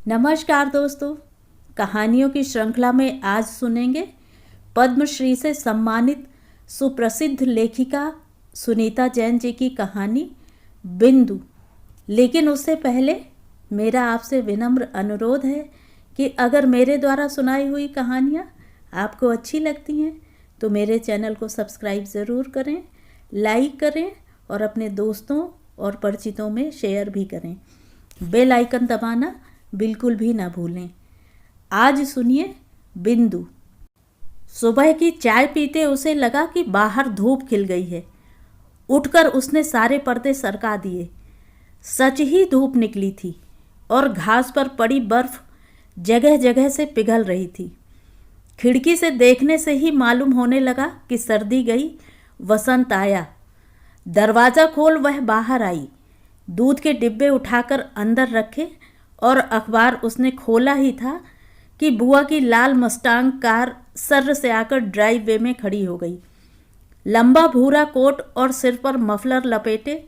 नमस्कार दोस्तों, कहानियों की श्रृंखला में आज सुनेंगे पद्मश्री से सम्मानित सुप्रसिद्ध लेखिका सुनीता जैन जी की कहानी बिंदु। लेकिन उससे पहले मेरा आपसे विनम्र अनुरोध है कि अगर मेरे द्वारा सुनाई हुई कहानियाँ आपको अच्छी लगती हैं तो मेरे चैनल को सब्सक्राइब ज़रूर करें, लाइक करें और अपने दोस्तों और परिचितों में शेयर भी करें। बेल आइकन दबाना बिल्कुल भी ना भूलें। आज सुनिए बिंदु। सुबह की चाय पीते उसे लगा कि बाहर धूप खिल गई है। उठकर उसने सारे पर्दे सरका दिए। सच ही धूप निकली थी और घास पर पड़ी बर्फ जगह जगह से पिघल रही थी। खिड़की से देखने से ही मालूम होने लगा कि सर्दी गई, वसंत आया। दरवाज़ा खोल वह बाहर आई। दूध के डिब्बे उठाकर अंदर रखे और अखबार उसने खोला ही था कि बुआ की लाल मस्टांग कार सर्र से आकर ड्राइव वे में खड़ी हो गई। लंबा भूरा कोट और सिर पर मफलर लपेटे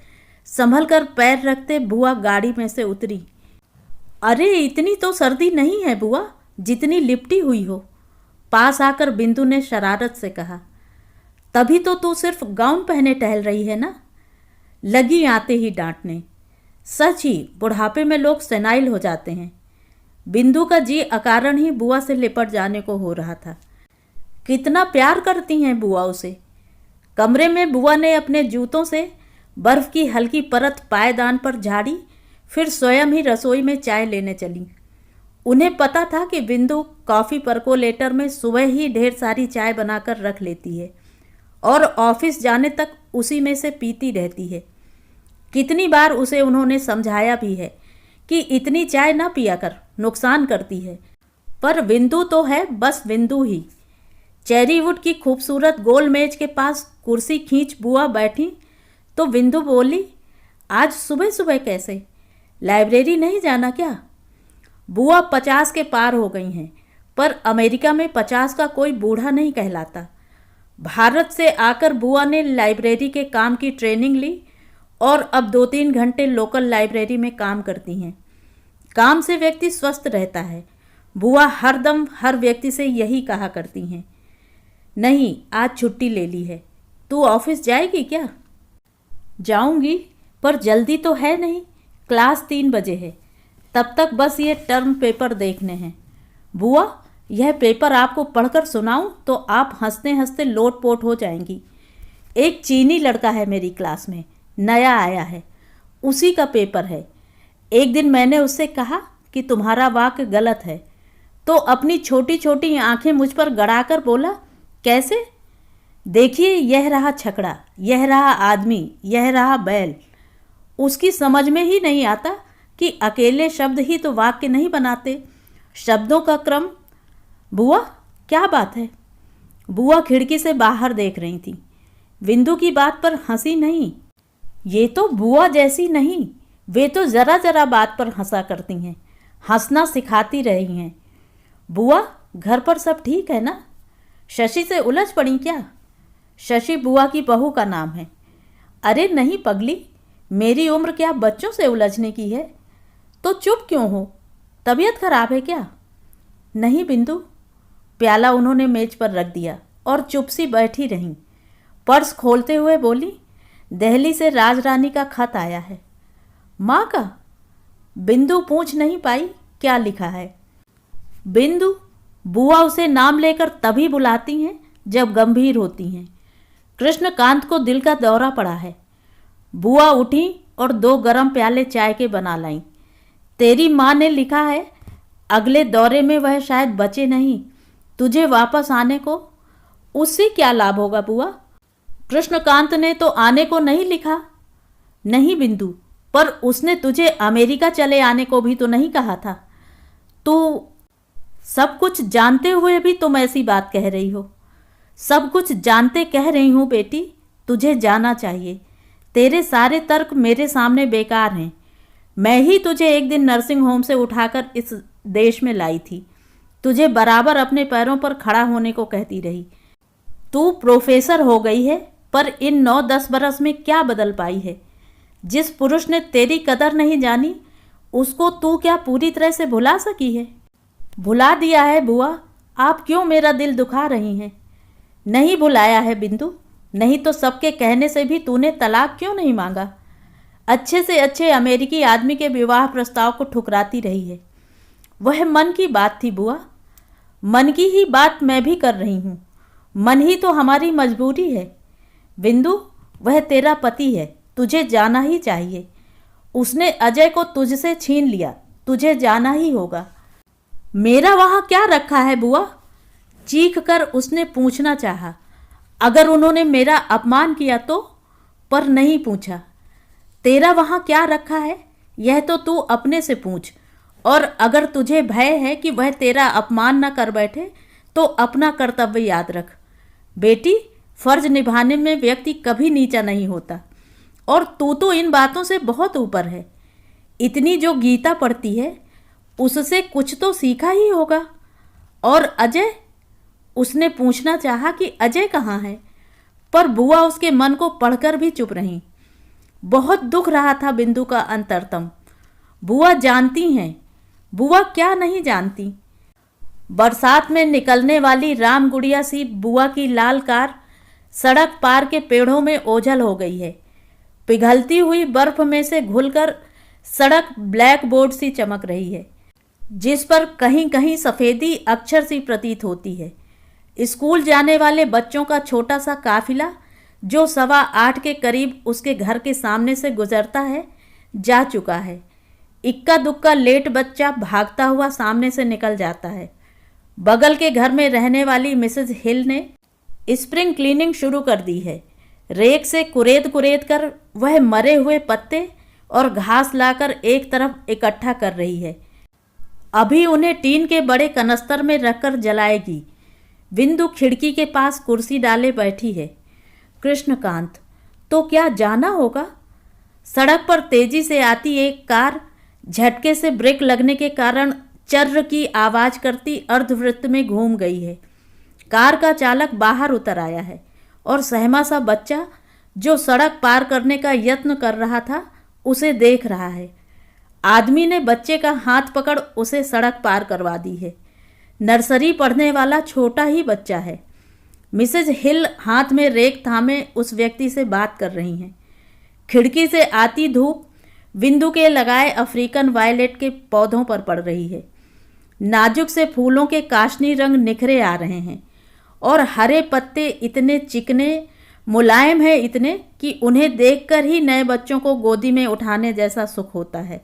संभल कर पैर रखते बुआ गाड़ी में से उतरी। अरे इतनी तो सर्दी नहीं है बुआ, जितनी लिपटी हुई हो, पास आकर बिंदु ने शरारत से कहा। तभी तो तू सिर्फ गाउन पहने टहल रही है ना, लगी आते ही डांटने। सच ही बुढ़ापे में लोग सेनाइल हो जाते हैं। बिंदु का जी अकारण ही बुआ से लिपट जाने को हो रहा था। कितना प्यार करती हैं बुआ उसे। कमरे में बुआ ने अपने जूतों से बर्फ की हल्की परत पायदान पर झाड़ी, फिर स्वयं ही रसोई में चाय लेने चली। उन्हें पता था कि बिंदु कॉफ़ी परकोलेटर में सुबह ही ढेर सारी चाय बनाकर रख लेती है और ऑफिस जाने तक उसी में से पीती रहती है। कितनी बार उसे उन्होंने समझाया भी है कि इतनी चाय ना पिया कर, नुकसान करती है, पर बिंदु तो है बस बिंदु ही। चेरीवुड की खूबसूरत गोल मेज के पास कुर्सी खींच बुआ बैठी तो बिंदु बोली, आज सुबह सुबह कैसे, लाइब्रेरी नहीं जाना क्या? बुआ 50 के पार हो गई हैं, पर अमेरिका में 50 का कोई बूढ़ा नहीं कहलाता। भारत से आकर बुआ ने लाइब्रेरी के काम की ट्रेनिंग ली और अब 2-3 घंटे लोकल लाइब्रेरी में काम करती हैं। काम से व्यक्ति स्वस्थ रहता है, बुआ हरदम हर व्यक्ति से यही कहा करती हैं। नहीं, आज छुट्टी ले ली है। तू ऑफिस जाएगी क्या? जाऊंगी, पर जल्दी तो है नहीं, क्लास 3 बजे है। तब तक बस ये टर्म पेपर देखने हैं। बुआ, यह पेपर आपको पढ़कर सुनाऊं तो आप हंसते हंसते लोटपोट हो जाएंगी। एक चीनी लड़का है मेरी क्लास में, नया आया है, उसी का पेपर है। एक दिन मैंने उससे कहा कि तुम्हारा वाक्य गलत है, तो अपनी छोटी छोटी आंखें मुझ पर गड़ाकर बोला, कैसे? देखिए, यह रहा छकड़ा, यह रहा आदमी, यह रहा बैल। उसकी समझ में ही नहीं आता कि अकेले शब्द ही तो वाक्य नहीं बनाते, शब्दों का क्रम। बुआ, क्या बात है? बुआ खिड़की से बाहर देख रही थी। बिंदु की बात पर हंसी नहीं। ये तो बुआ जैसी नहीं, वे तो ज़रा ज़रा बात पर हंसा करती हैं, हंसना सिखाती रही हैं। बुआ, घर पर सब ठीक है ना? शशि से उलझ पड़ी क्या? शशि बुआ की बहू का नाम है। अरे नहीं पगली, मेरी उम्र क्या बच्चों से उलझने की है। तो चुप क्यों हो, तबीयत खराब है क्या? नहीं बिंदु। प्याला उन्होंने मेज पर रख दिया और चुप सी बैठी रहीं। पर्स खोलते हुए बोली, दिल्ली से राजरानी का खत आया है। माँ का? बिंदु पूछ नहीं पाई क्या लिखा है। बिंदु, बुआ उसे नाम लेकर तभी बुलाती हैं जब गंभीर होती हैं। कृष्णकांत को दिल का दौरा पड़ा है। बुआ उठी और 2 गरम प्याले चाय के बना लाईं। तेरी माँ ने लिखा है, अगले दौरे में वह शायद बचे नहीं, तुझे वापस आने को। उससे क्या लाभ होगा बुआ? कृष्णकांत ने तो आने को नहीं लिखा। नहीं बिंदु, पर उसने तुझे अमेरिका चले आने को भी तो नहीं कहा था। तो सब कुछ जानते हुए भी तुम ऐसी बात कह रही हो। सब कुछ जानते कह रही हूँ बेटी, तुझे जाना चाहिए। तेरे सारे तर्क मेरे सामने बेकार हैं। मैं ही तुझे एक दिन नर्सिंग होम से उठाकर इस देश में लाई थी, तुझे बराबर अपने पैरों पर खड़ा होने को कहती रही। तू प्रोफेसर हो गई है, पर इन 9-10 बरस में क्या बदल पाई है? जिस पुरुष ने तेरी कदर नहीं जानी, उसको तू क्या पूरी तरह से भुला सकी है? भुला दिया है बुआ, आप क्यों मेरा दिल दुखा रही हैं? नहीं भुलाया है बिंदु, नहीं तो सबके कहने से भी तूने तलाक क्यों नहीं मांगा? अच्छे से अच्छे अमेरिकी आदमी के विवाह प्रस्ताव को ठुकराती रही है। वह मन की बात थी बुआ, मन की ही बात मैं भी कर रही हूँ। मन ही तो हमारी मजबूरी है। बिंदु, वह तेरा पति है, तुझे जाना ही चाहिए। उसने अजय को तुझसे छीन लिया, तुझे जाना ही होगा। मेरा वहाँ क्या रखा है बुआ? चीख कर उसने पूछना चाहा, अगर उन्होंने मेरा अपमान किया तो, पर नहीं पूछा। तेरा वहाँ क्या रखा है, यह तो तू अपने से पूछ। और अगर तुझे भय है कि वह तेरा अपमान न कर बैठे तो अपना कर्तव्य याद रख। बेटी, फर्ज निभाने में व्यक्ति कभी नीचा नहीं होता, और तू तो इन बातों से बहुत ऊपर है। इतनी जो गीता पढ़ती है उससे कुछ तो सीखा ही होगा। और अजय? उसने पूछना चाहा कि अजय कहाँ है, पर बुआ उसके मन को पढ़कर भी चुप रहीं। बहुत दुख रहा था बिंदु का अंतरतम। बुआ जानती हैं, बुआ क्या नहीं जानती। बरसात में निकलने वाली राम गुड़िया सी बुआ की लाल कार सड़क पार के पेड़ों में ओझल हो गई है। पिघलती हुई बर्फ में से घुलकर सड़क ब्लैक बोर्ड सी चमक रही है, जिस पर कहीं कहीं सफ़ेदी अक्षर सी प्रतीत होती है। स्कूल जाने वाले बच्चों का छोटा सा काफिला जो 8:15 के करीब उसके घर के सामने से गुजरता है, जा चुका है। इक्का दुक्का लेट बच्चा भागता हुआ सामने से निकल जाता है। बगल के घर में रहने वाली मिसेज हिल ने स्प्रिंग क्लीनिंग शुरू कर दी है। रेक से कुरेद कुरेद कर वह मरे हुए पत्ते और घास लाकर एक तरफ इकट्ठा कर रही है। अभी उन्हें टीन के बड़े कनस्तर में रखकर जलाएगी। बिंदु खिड़की के पास कुर्सी डाले बैठी है। कृष्णकांत, तो क्या जाना होगा? सड़क पर तेजी से आती एक कार झटके से ब्रेक लगने के कारण चर्र की आवाज़ करती अर्धवृत्त में घूम गई है। कार का चालक बाहर उतर आया है और सहमा सा बच्चा जो सड़क पार करने का यत्न कर रहा था उसे देख रहा है। आदमी ने बच्चे का हाथ पकड़ उसे सड़क पार करवा दी है। नर्सरी पढ़ने वाला छोटा ही बच्चा है। मिसेज हिल हाथ में रेक थामे उस व्यक्ति से बात कर रही हैं। खिड़की से आती धूप बिंदु के लगाए अफ्रीकन वायलेट के पौधों पर पड़ रही है। नाजुक से फूलों के काशनी रंग निखरे आ रहे हैं और हरे पत्ते इतने चिकने मुलायम हैं, इतने कि उन्हें देखकर ही नए बच्चों को गोदी में उठाने जैसा सुख होता है।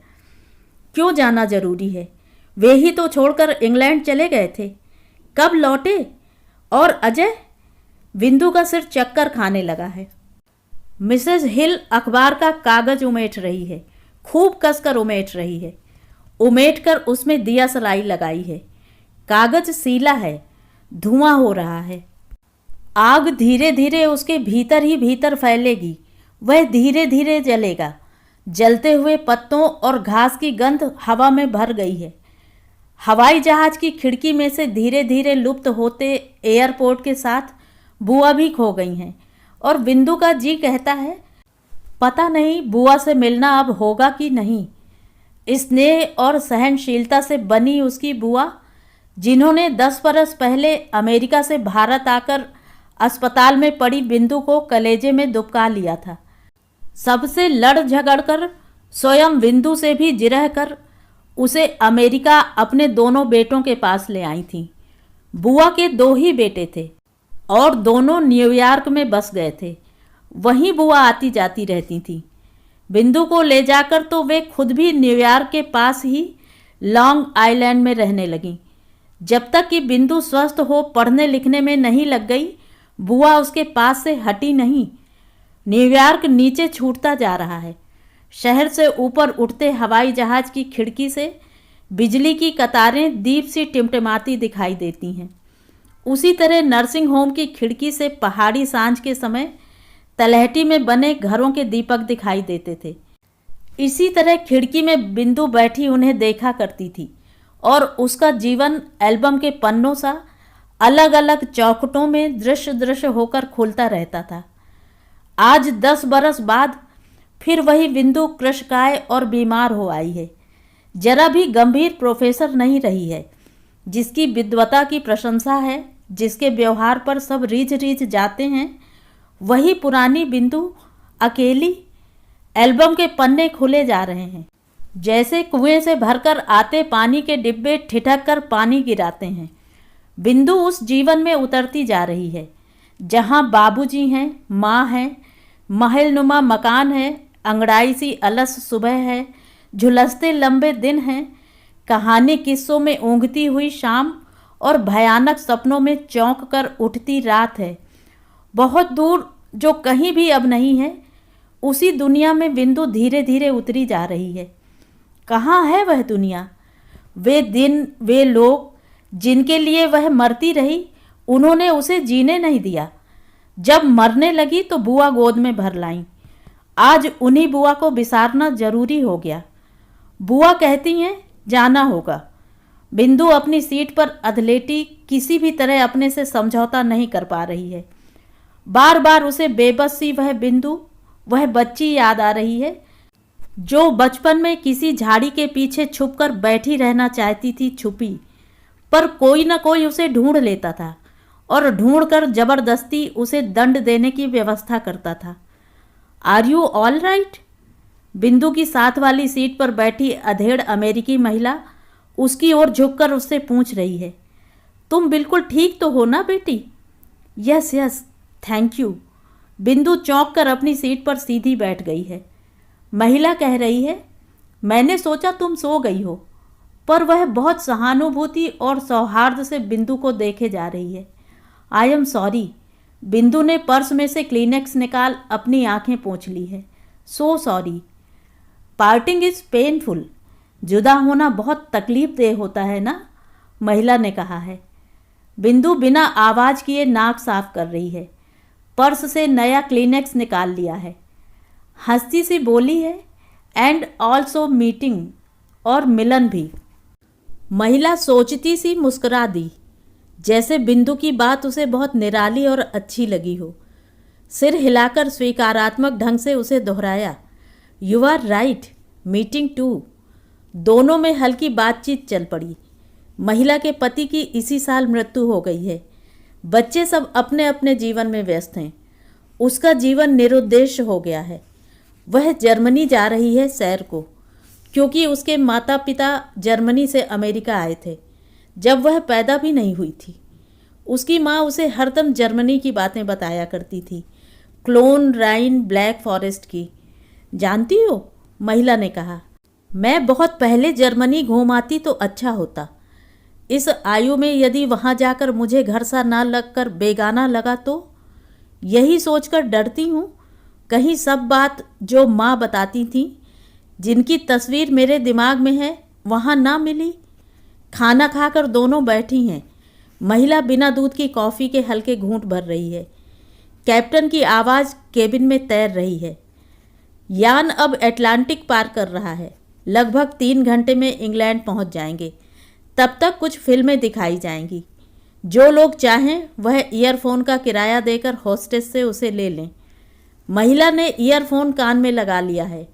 क्यों जाना जरूरी है? वे ही तो छोड़कर इंग्लैंड चले गए थे। कब लौटे? और अजय? बिंदु का सिर चक्कर खाने लगा है। मिसेज हिल अखबार का कागज उमेट रही है, खूब कसकर उमेट रही है। उमेट कर उसमें दिया सलाई लगाई है। कागज सीला है, धुआं हो रहा है। आग धीरे धीरे उसके भीतर ही भीतर फैलेगी। वह धीरे धीरे जलेगा। जलते हुए पत्तों और घास की गंध हवा में भर गई है। हवाई जहाज की खिड़की में से धीरे धीरे लुप्त होते एयरपोर्ट के साथ बुआ भी खो गई हैं और बिंदु का जी कहता है, पता नहीं बुआ से मिलना अब होगा कि नहीं। स्नेह और सहनशीलता से बनी उसकी बुआ, जिन्होंने 10 बरस पहले अमेरिका से भारत आकर अस्पताल में पड़ी बिंदु को कलेजे में दुबका लिया था, सबसे लड़ झगड़ कर, स्वयं बिंदु से भी जिरह कर उसे अमेरिका अपने दोनों बेटों के पास ले आई थी। बुआ के 2 ही बेटे थे और दोनों न्यूयॉर्क में बस गए थे। वहीं बुआ आती जाती रहती थी। बिंदु को ले जाकर तो वे खुद भी न्यूयॉर्क के पास ही लॉन्ग आइलैंड में रहने लगीं। जब तक कि बिंदु स्वस्थ हो पढ़ने लिखने में नहीं लग गई, बुआ उसके पास से हटी नहीं। न्यूयॉर्क नीचे छूटता जा रहा है। शहर से ऊपर उठते हवाई जहाज की खिड़की से बिजली की कतारें दीप सी टिमटिमाती दिखाई देती हैं। उसी तरह नर्सिंग होम की खिड़की से पहाड़ी सांझ के समय तलहटी में बने घरों के दीपक दिखाई देते थे। इसी तरह खिड़की में बिंदु बैठी उन्हें देखा करती थी और उसका जीवन एल्बम के पन्नों सा अलग अलग चौखटों में दृश्य दृश्य होकर खुलता रहता था। आज 10 बरस बाद फिर वही बिंदु कृशकाय और बीमार हो आई है। जरा भी गंभीर प्रोफेसर नहीं रही है, जिसकी विद्वता की प्रशंसा है, जिसके व्यवहार पर सब रीझ रीझ जाते हैं। वही पुरानी बिंदु अकेली। एल्बम के पन्ने खुले जा रहे हैं, जैसे कुएं से भरकर आते पानी के डिब्बे ठिठक कर पानी गिराते हैं। बिंदु उस जीवन में उतरती जा रही है जहाँ बाबूजी हैं, माँ हैं, महलनुमा मकान है, अंगड़ाई सी अलस सुबह है, झुलसते लंबे दिन हैं, कहानी किस्सों में ऊँघती हुई शाम और भयानक सपनों में चौंक कर उठती रात है। बहुत दूर जो कहीं भी अब नहीं है, उसी दुनिया में बिंदु धीरे धीरे उतरी जा रही है। कहाँ है वह दुनिया? वे दिन, वे लोग जिनके लिए वह मरती रही, उन्होंने उसे जीने नहीं दिया। जब मरने लगी तो बुआ गोद में भर लाई। आज उन्हीं बुआ को बिसारना जरूरी हो गया। बुआ कहती हैं जाना होगा। बिंदु अपनी सीट पर अधलेटी किसी भी तरह अपने से समझौता नहीं कर पा रही है। बार बार उसे बेबस सी वह बिंदु, वह बच्ची याद आ रही है जो बचपन में किसी झाड़ी के पीछे छुपकर बैठी रहना चाहती थी, छुपी, पर कोई न कोई उसे ढूंढ लेता था और ढूंढकर जबरदस्ती उसे दंड देने की व्यवस्था करता था। Are you all right? बिंदु की साथ वाली सीट पर बैठी अधेड़ अमेरिकी महिला उसकी ओर झुककर उससे पूछ रही है, तुम बिल्कुल ठीक तो हो ना बेटी? Yes yes, thank you. बिंदु चौंक कर अपनी सीट पर सीधी बैठ गई है। महिला कह रही है, मैंने सोचा तुम सो गई हो, पर वह बहुत सहानुभूति और सौहार्द से बिंदु को देखे जा रही है। I am sorry. बिंदु ने पर्स में से क्लीनेक्स निकाल अपनी आंखें पोंछ ली है। So sorry. Parting is painful. जुदा होना बहुत तकलीफ देह होता है ना, महिला ने कहा है। बिंदु बिना आवाज किए नाक साफ कर रही है। पर्स से नया क्लीनेक्स निकाल लिया है। हंसती सी बोली है, एंड ऑल्सो मीटिंग, और मिलन भी। महिला सोचती सी मुस्कुरा दी, जैसे बिंदु की बात उसे बहुत निराली और अच्छी लगी हो। सिर हिलाकर स्वीकारात्मक ढंग से उसे दोहराया, you are right, meeting too. दोनों में हल्की बातचीत चल पड़ी। महिला के पति की इसी साल मृत्यु हो गई है। बच्चे सब अपने अपने जीवन में व्यस्त हैं। उसका जीवन निरुद्देश्य हो गया है। वह जर्मनी जा रही है सैर को, क्योंकि उसके माता पिता जर्मनी से अमेरिका आए थे जब वह पैदा भी नहीं हुई थी। उसकी माँ उसे हरदम जर्मनी की बातें बताया करती थी, क्लोन, राइन, ब्लैक फॉरेस्ट की। जानती हो, महिला ने कहा, मैं बहुत पहले जर्मनी घूम आती तो अच्छा होता। इस आयु में यदि वहाँ जाकर मुझे घर सा ना लगकर बेगाना लगा तो? यही सोचकर डरती हूँ कहीं सब बात जो माँ बताती थी, जिनकी तस्वीर मेरे दिमाग में है, वहाँ ना मिली। खाना खाकर दोनों बैठी हैं। महिला बिना दूध की कॉफ़ी के हल्के घूंट भर रही है। कैप्टन की आवाज़ केबिन में तैर रही है। यान अब अटलांटिक पार कर रहा है। लगभग 3 घंटे में इंग्लैंड पहुंच जाएंगे। तब तक कुछ फिल्में दिखाई जाएंगी। जो लोग चाहें वह ईयरफोन का किराया देकर हॉस्टेस से उसे ले लें। महिला ने ईयरफोन कान में लगा लिया है।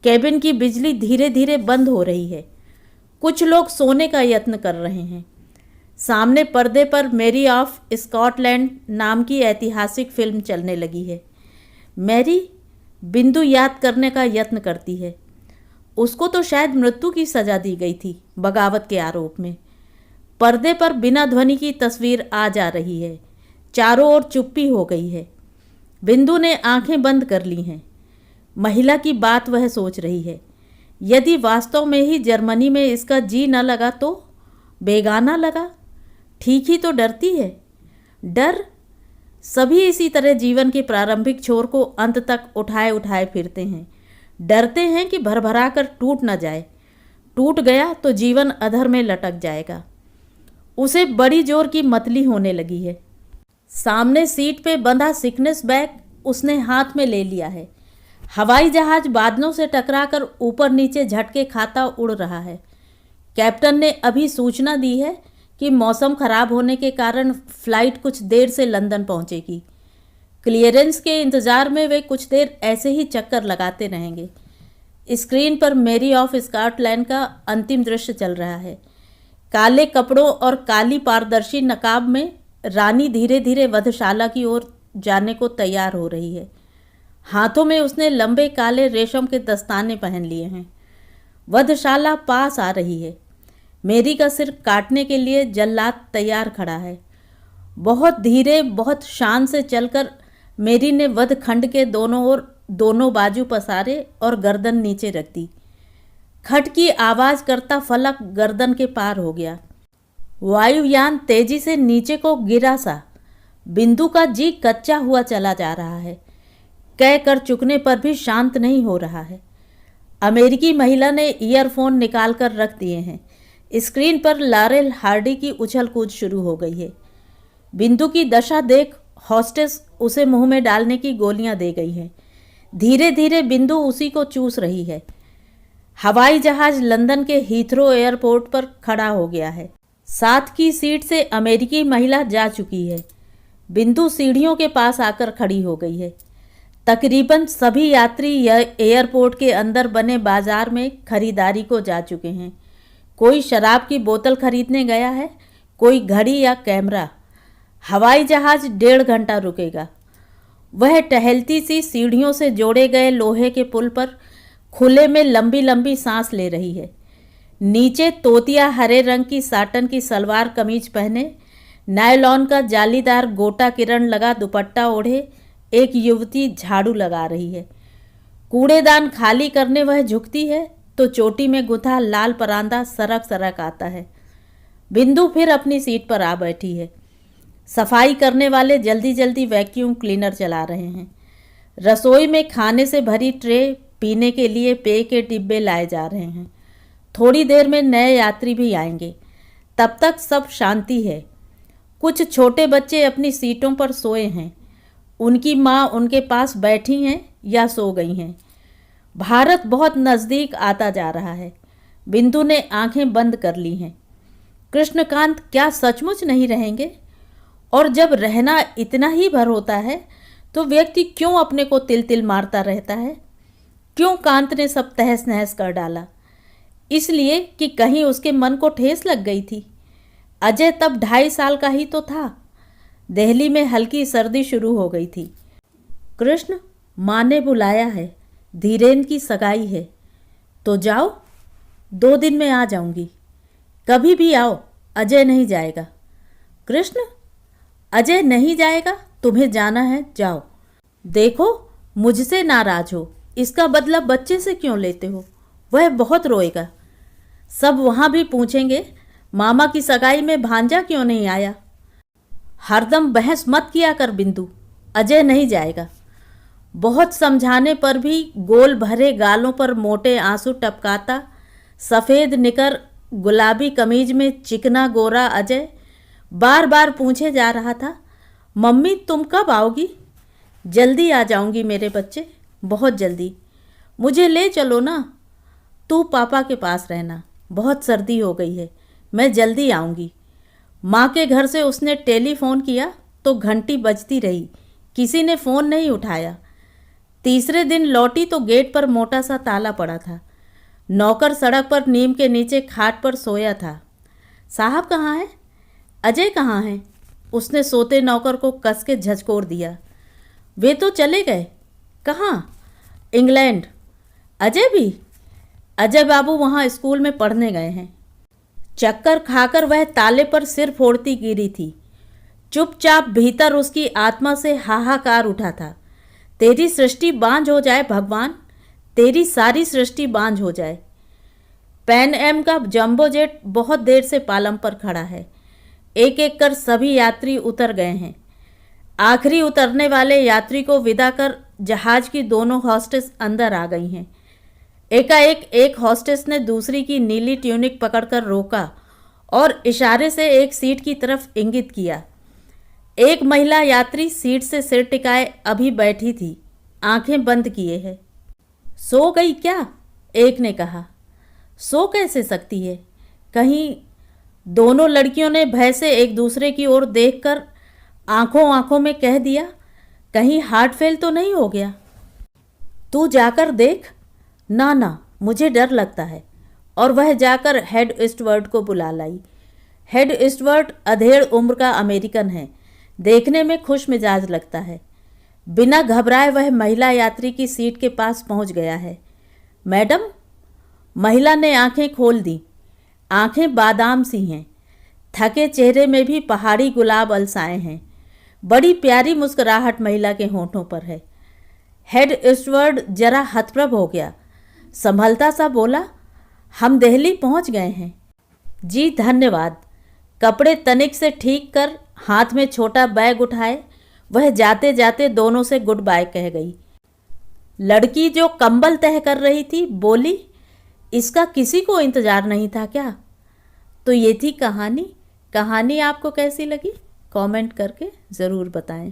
केबिन की बिजली धीरे धीरे बंद हो रही है। कुछ लोग सोने का यत्न कर रहे हैं। सामने पर्दे पर मैरी ऑफ स्कॉटलैंड नाम की ऐतिहासिक फिल्म चलने लगी है। मैरी, बिंदु याद करने का यत्न करती है। उसको तो शायद मृत्यु की सजा दी गई थी बगावत के आरोप में। पर्दे पर बिना ध्वनि की तस्वीर आ जा रही है। चारों ओर चुप्पी हो गई है। बिंदु ने आंखें बंद कर ली हैं। महिला की बात वह सोच रही है। यदि वास्तव में ही जर्मनी में इसका जी न लगा तो? बेगाना लगा? ठीक ही तो डरती है। डर? सभी इसी तरह जीवन के प्रारंभिक छोर को अंत तक उठाए उठाए फिरते हैं। डरते हैं कि भरभरा कर टूट न जाए। टूट गया तो जीवन अधर में लटक जाएगा। उसे बड़ी जोर की मतली होने लगी है। सामने सीट पे बंधा सिकनेस बैग उसने हाथ में ले लिया है। हवाई जहाज बादलों से टकराकर ऊपर नीचे झटके खाता उड़ रहा है। कैप्टन ने अभी सूचना दी है कि मौसम खराब होने के कारण फ्लाइट कुछ देर से लंदन पहुंचेगी। क्लियरेंस के इंतज़ार में वे कुछ देर ऐसे ही चक्कर लगाते रहेंगे। स्क्रीन पर मेरी ऑफ स्कॉटलैंड का अंतिम दृश्य चल रहा है। काले कपड़ों और काली पारदर्शी नकाब में रानी धीरे धीरे वधशाला की ओर जाने को तैयार हो रही है। हाथों में उसने लंबे काले रेशम के दस्ताने पहन लिए हैं। वधशाला पास आ रही है। मेरी का सिर काटने के लिए जल्लाद तैयार खड़ा है। बहुत धीरे, बहुत शान से चलकर मेरी ने वध खंड के दोनों ओर दोनों बाजू पसारे और गर्दन नीचे रख दी। खट की आवाज करता फलक गर्दन के पार हो गया। वायुयान तेजी से नीचे को गिरा सा। बिंदु का जी कच्चा हुआ चला जा रहा है। कह कर चुकने पर भी शांत नहीं हो रहा है। अमेरिकी महिला ने ईयरफोन निकाल कर रख दिए हैं। स्क्रीन पर लारेल हार्डी की उछल कूद शुरू हो गई है। बिंदु की दशा देख हॉस्टेस उसे मुंह में डालने की गोलियां दे गई हैं। धीरे धीरे बिंदु उसी को चूस रही है। हवाई जहाज लंदन के हीथ्रो एयरपोर्ट पर खड़ा हो गया है। साथ की सीट से अमेरिकी महिला जा चुकी है। बिंदु सीढ़ियों के पास आकर खड़ी हो गई है। तकरीबन सभी यात्री एयरपोर्ट के अंदर बने बाजार में खरीदारी को जा चुके हैं। कोई शराब की बोतल खरीदने गया है, कोई घड़ी या कैमरा। हवाई जहाज 1.5 घंटा रुकेगा। वह टहलती सी सीढ़ियों से जोड़े गए लोहे के पुल पर खुले में लंबी लंबी सांस ले रही है। नीचे तोतिया हरे रंग की साटन की सलवार कमीज पहने, नायलॉन का जालीदार गोटा किरण लगा दुपट्टा ओढ़े एक युवती झाड़ू लगा रही है। कूड़ेदान खाली करने वह झुकती है तो चोटी में गुंथा लाल परांदा सरक सरक आता है। बिंदु फिर अपनी सीट पर आ बैठी है। सफाई करने वाले जल्दी जल्दी वैक्यूम क्लीनर चला रहे हैं। रसोई में खाने से भरी ट्रे, पीने के लिए पेय के डिब्बे लाए जा रहे हैं। थोड़ी देर में नए यात्री भी आएंगे। तब तक सब शांति है। कुछ छोटे बच्चे अपनी सीटों पर सोए हैं। उनकी माँ उनके पास बैठी हैं या सो गई हैं। भारत बहुत नज़दीक आता जा रहा है। बिंदु ने आंखें बंद कर ली हैं। कृष्णकांत क्या सचमुच नहीं रहेंगे? और जब रहना इतना ही भर होता है तो व्यक्ति क्यों अपने को तिल तिल मारता रहता है? क्यों कांत ने सब तहस नहस कर डाला? इसलिए कि कहीं उसके मन को ठेस लग गई थी। अजय तब 2.5 साल का ही तो था। दिल्ली में हल्की सर्दी शुरू हो गई थी। कृष्ण, माँ ने बुलाया है, धीरेन की सगाई है। तो जाओ, 2 दिन में आ जाऊंगी। कभी भी आओ, अजय नहीं जाएगा। कृष्ण, अजय नहीं जाएगा? तुम्हें जाना है, जाओ। देखो, मुझसे नाराज हो, इसका बदला बच्चे से क्यों लेते हो? वह बहुत रोएगा। सब वहाँ भी पूछेंगे, मामा की सगाई में भांजा क्यों नहीं आया? हरदम बहस मत किया कर बिंदु, अजय नहीं जाएगा। बहुत समझाने पर भी गोल भरे गालों पर मोटे आंसू टपकाता, सफ़ेद निकर गुलाबी कमीज में चिकना गोरा अजय बार बार पूछे जा रहा था, मम्मी तुम कब आओगी? जल्दी आ जाऊंगी मेरे बच्चे, बहुत जल्दी। मुझे ले चलो ना। तू पापा के पास रहना, बहुत सर्दी हो गई है, मैं जल्दी आऊँगी। माँ के घर से उसने टेलीफोन किया तो घंटी बजती रही, किसी ने फ़ोन नहीं उठाया। तीसरे दिन लौटी तो गेट पर मोटा सा ताला पड़ा था। नौकर सड़क पर नीम के नीचे खाट पर सोया था। साहब कहाँ हैं? अजय कहाँ हैं? उसने सोते नौकर को कस के झचकोर दिया। वे तो चले गए। कहाँ? इंग्लैंड। अजय भी? अजय बाबू वहाँ स्कूल में पढ़ने गए हैं। चक्कर खाकर वह ताले पर सिर फोड़ती गिरी थी। चुपचाप भीतर उसकी आत्मा से हाहाकार उठा था। तेरी सृष्टि बांझ हो जाए भगवान, तेरी सारी सृष्टि बांझ हो जाए। पैन एम का जंबो जेट बहुत देर से पालम पर खड़ा है। एक एक कर सभी यात्री उतर गए हैं। आखिरी उतरने वाले यात्री को विदा कर जहाज की दोनों हॉस्टेस अंदर आ गई हैं। एकाएक एक हॉस्टेस ने दूसरी की नीली ट्यूनिक पकड़कर रोका और इशारे से एक सीट की तरफ इंगित किया। एक महिला यात्री सीट से सिर टिकाए अभी बैठी थी, आंखें बंद किए है। सो गई क्या? एक ने कहा। सो कैसे सकती है? कहीं? दोनों लड़कियों ने भय से एक दूसरे की ओर देखकर आंखों आंखों में कह दिया, कहीं हार्ट फेल तो नहीं हो गया? तू जाकर देख। ना ना, मुझे डर लगता है। और वह जाकर हेड स्टुअर्ट को बुला लाई। हेड स्टुअर्ट अधेड़ उम्र का अमेरिकन है, देखने में खुश मिजाज लगता है। बिना घबराए वह महिला यात्री की सीट के पास पहुंच गया है। मैडम, महिला ने आंखें खोल दी। आंखें बादाम सी हैं, थके चेहरे में भी पहाड़ी गुलाब अलसाए हैं। बड़ी प्यारी मुस्कुराहट महिला के होठों पर है। हेड स्टुअर्ट जरा हतप्रभ हो गया, संभलता सा बोला, हम दिल्ली पहुंच गए हैं। जी धन्यवाद। कपड़े तनिक से ठीक कर हाथ में छोटा बैग उठाए वह जाते जाते दोनों से गुड बाय कह गई। लड़की जो कंबल तह कर रही थी बोली, इसका किसी को इंतजार नहीं था क्या? तो ये थी कहानी। कहानी आपको कैसी लगी कमेंट करके ज़रूर बताएं।